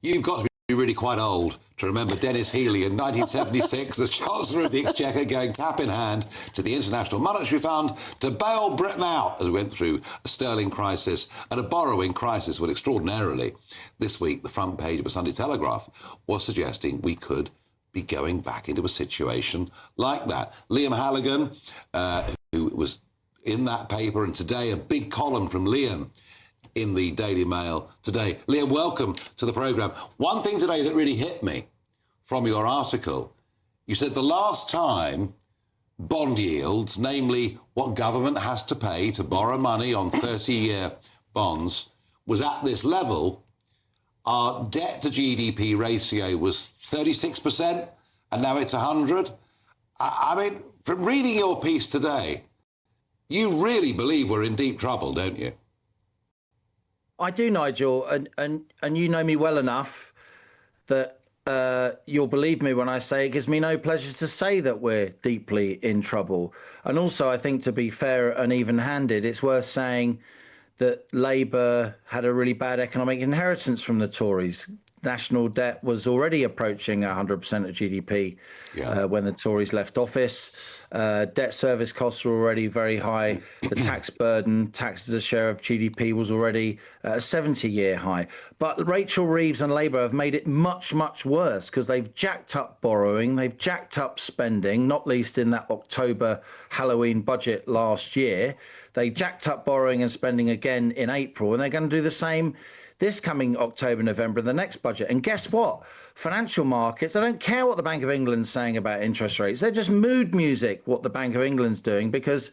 You've got to be really quite old to remember Denis Healey in 1976 as Chancellor of the Exchequer going cap in hand to the International Monetary Fund to bail Britain out as we went through a sterling crisis and a borrowing crisis. Well, extraordinarily, this week the front page of a Sunday Telegraph was suggesting we could be going back into a situation like that. Liam Halligan, who was in that paper, and today a big column from Liam in the Daily Mail today. Liam, welcome to the programme. One thing today that really hit me from your article, you said the last time bond yields, namely what government has to pay to borrow money on 30-year bonds, was at this level, our debt to GDP ratio was 36%, and now it's 100. I mean, from reading your piece today, you really believe we're in deep trouble, don't you? I do, Nigel, and you know me well enough that you'll believe me when I say it gives me no pleasure to say that we're deeply in trouble. And also, I think, to be fair and even-handed, it's worth saying that Labour had a really bad economic inheritance from the Tories. National debt was already approaching 100% of GDP when the Tories left office. Debt service costs were already very high. The tax burden, tax as a share of GDP, was already a 70-year high. But Rachel Reeves and Labour have made it much, much worse because they've jacked up borrowing, they've jacked up spending, not least in that October Halloween budget last year. They jacked up borrowing and spending again in April, and they're going to do the same this coming October, November, the next budget. And guess what? Financial markets, I don't care what the Bank of England's saying about interest rates. They're just mood music, what the Bank of England's doing, because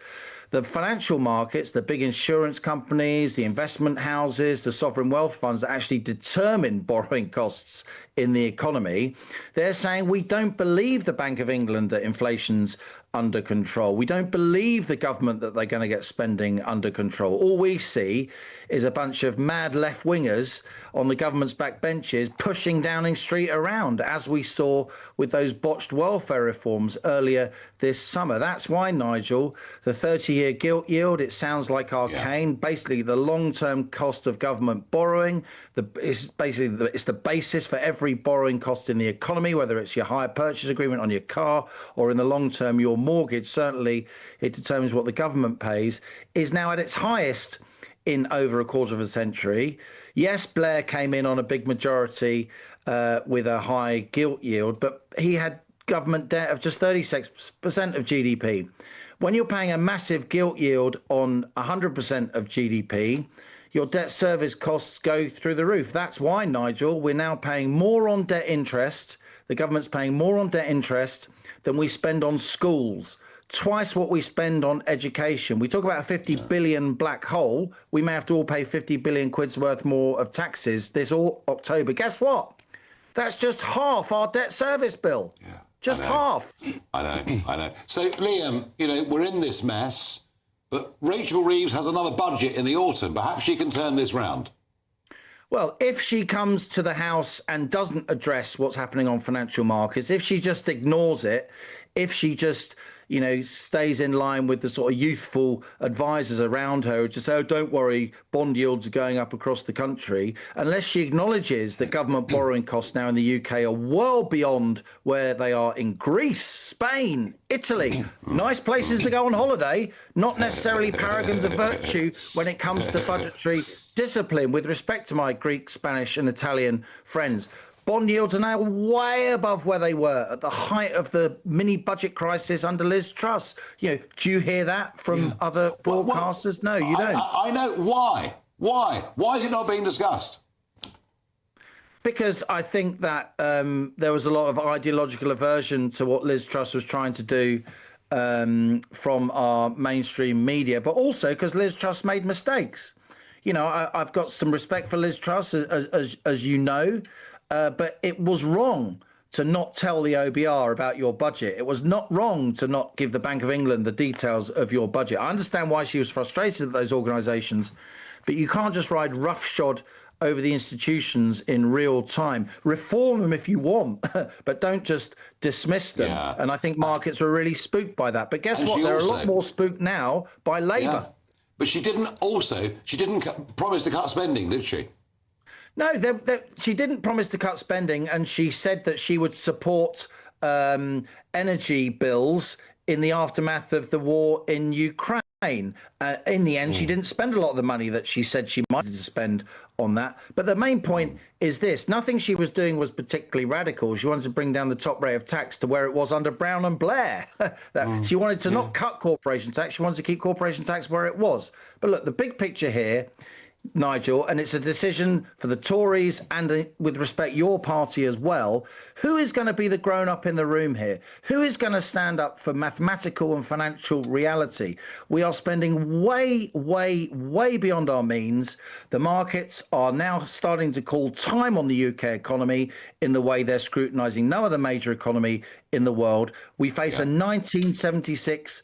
the financial markets, the big insurance companies, the investment houses, the sovereign wealth funds that actually determine borrowing costs in the economy, they're saying we don't believe the Bank of England that inflation's under control. We don't believe the government that they're going to get spending under control. All we see is a bunch of mad left-wingers on the government's backbenches pushing Downing Street around, as we saw with those botched welfare reforms earlier this summer. That's why, Nigel, the 30-year gilt yield, it sounds like arcane. Basically, the long-term cost of government borrowing, it's the basis for every borrowing cost in the economy, whether it's your hire purchase agreement on your car or in the long term your mortgage. Certainly it determines what the government pays, is now at its highest in over a quarter of a century. Yes, Blair came in on a big majority with a high gilt yield, but he had government debt of just 36% of GDP. When you're paying a massive gilt yield on 100% of GDP, your debt service costs go through the roof. That's why, Nigel, we're now paying more on debt interest. The government's paying more on debt interest than we spend on schools. Twice what we spend on education. We talk about a 50 billion black hole. We may have to all pay 50 billion quid's worth more of taxes this October. Guess what? That's just half our debt service bill. Yeah, just half. I know. So, Liam, we're in this mess, but Rachel Reeves has another budget in the autumn. Perhaps she can turn this round. Well, if she comes to the House and doesn't address what's happening on financial markets, if she just ignores it, if she just, stays in line with the sort of youthful advisors around her who just say, oh, don't worry, bond yields are going up across the country, unless she acknowledges that government borrowing costs now in the UK are well beyond where they are in Greece, Spain, Italy. Nice places to go on holiday, not necessarily paragons of virtue when it comes to budgetary discipline, with respect to my Greek, Spanish and Italian friends. Bond yields are now way above where they were at the height of the mini budget crisis under Liz Truss. Do you hear that from other broadcasters? No, you don't. I know. Why? Why is it not being discussed? Because I think that there was a lot of ideological aversion to what Liz Truss was trying to do from our mainstream media, but also because Liz Truss made mistakes. I've got some respect for Liz Truss, as you know. But it was wrong to not tell the OBR about your budget. It was not wrong to not give the Bank of England the details of your budget. I understand why she was frustrated at those organisations, but you can't just ride roughshod over the institutions in real time. Reform them if you want, but don't just dismiss them. Yeah. And I think markets were really spooked by that. But guess what? They're a lot more spooked now by Labour. Yeah. But she didn't promise to cut spending, did she? No, she didn't promise to cut spending, and she said that she would support energy bills in the aftermath of the war in Ukraine. In the end, she didn't spend a lot of the money that she said she might spend on that. But the main point is this. Nothing she was doing was particularly radical. She wanted to bring down the top rate of tax to where it was under Brown and Blair. She wanted to not cut corporation tax. She wanted to keep corporation tax where it was. But look, the big picture here, Nigel, and it's a decision for the Tories and with respect your party as well. Who is going to be the grown-up in the room here? Who is going to stand up for mathematical and financial reality? We are spending way, way, way beyond our means. The markets are now starting to call time on the UK economy in the way they're scrutinising no other major economy in the world. We face a 1976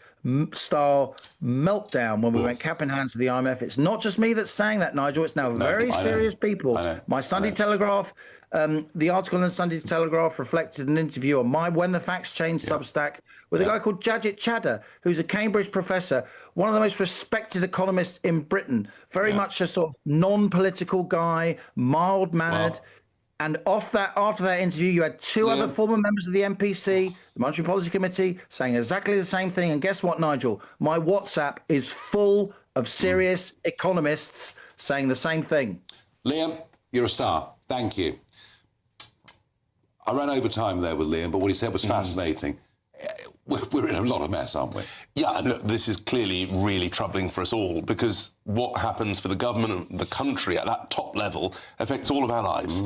style meltdown when we went cap in hand to the IMF. It's not just me that's saying that, Nigel. It's now very serious people. My Sunday Telegraph, the article in the Sunday Telegraph reflected an interview on my When the Facts Change Substack with a guy called Jajit Chadha, who's a Cambridge professor, one of the most respected economists in Britain, very much a sort of non-political guy, mild-mannered. And after that interview, you had two other former members of the MPC, the Monetary Policy Committee, saying exactly the same thing. And guess what, Nigel? My WhatsApp is full of serious economists saying the same thing. Liam, you're a star. Thank you. I ran over time there with Liam, but what he said was fascinating. We're in a lot of mess, aren't we? Yeah, and look, this is clearly really troubling for us all, because what happens for the government and the country at that top level affects all of our lives.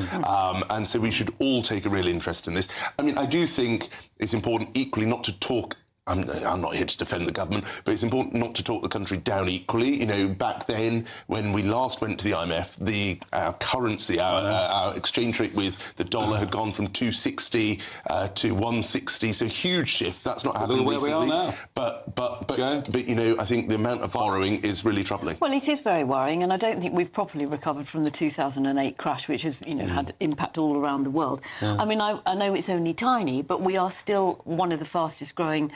And so we should all take a real interest in this. I mean, I do think it's important equally not to talk. I'm not here to defend the government, but it's important not to talk the country down equally. You know, back then, when we last went to the IMF, our currency, our exchange rate with the dollar had gone from 260 to 160, so huge shift. That's not happened recently. Where we are now. But you know, I think the amount of borrowing is really troubling. Well, it is very worrying, and I don't think we've properly recovered from the 2008 crash, which has, had impact all around the world. I mean, I know it's only tiny, but we are still one of the fastest growing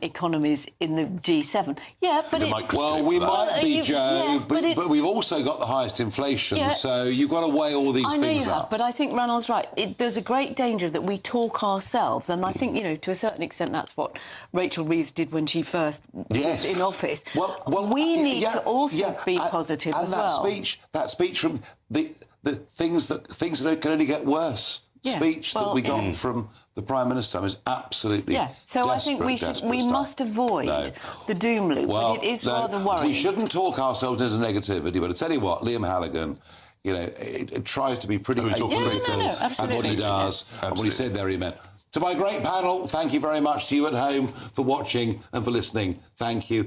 economies in the G7. Yeah, but well, we might be, Joe, but we've also got the highest inflation, so you've got to weigh all these things up. I know you have, but I think Ranald's right. There's a great danger that we talk ourselves, and I think, to a certain extent, that's what Rachel Reeves did when she first was in office. Well, we need to also be positive as well. That speech from the things that can only get worse. Speech that we got from the Prime Minister is absolutely so I think we must avoid the doom loop, but it is rather worrying. We shouldn't talk ourselves into negativity, but I tell you what, Liam Halligan, it tries to be pretty accurate and what he does and what he said there he meant. To my great panel, thank you very much to you at home for watching and for listening. Thank you.